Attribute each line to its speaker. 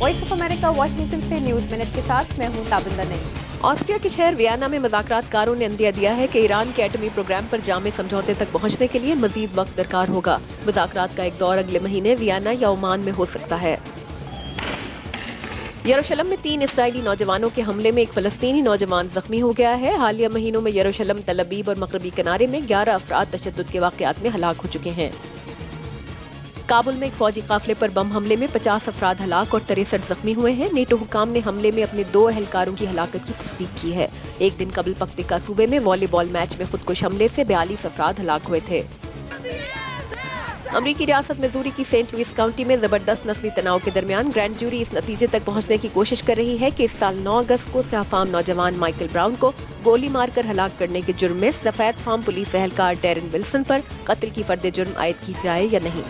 Speaker 1: Voice of America Washington से news minute के साथ मैं हूं ताबिंदा नईम।
Speaker 2: ऑस्ट्रिया के शहर वियना में मुज़ाकरातकारों ने अंदिया दिया है कि ईरान के एटमी प्रोग्राम पर जामे समझौते तक पहुंचने के लिए मजीद वक्त दरकार होगा। मुज़ाकरात का एक दौर अगले महीने वियना या ओमान में हो सकता है। यरूशलेम में 3 इसराइली नौजवानों के हमले में एक फ़लस्तीनी नौजवान जख्मी हो गया है। हालिया महीनों में यरूशलेम, तल अबीब और मगरबी किनारे में 11 अफराद तशद्दुद के वाक़यात में हलाक हो चुके हैं। काबुल में एक फौजी काफिले पर बम हमले में 50 अफराद हलाक और 63 जख्मी हुए हैं। नेटो हुकाम ने हमले में अपने 2 एहलकारों की हलाकत की तस्दीक की है। एक दिन कबल पख्तिका सूबे में वॉलीबॉल मैच में खुदकुश हमले से 42 अफराद हलाक हुए थे। अमरीकी रियासत मिजूरी की सेंट लुइस काउंटी में जबरदस्त नस्ली तनाव के दरमियान ग्रैंड जूरी इस नतीजे तक पहुंचने की कोशिश कर रही है कि इस साल 9 अगस्त को सहाफाम नौजवान माइकल ब्राउन को गोली मारकर हलाक करने के जुर्म में सफेद फार्म पुलिस एहलकार डेरन विल्सन पर कत्ल की फर्द जुर्म आयद की जाए या नहीं।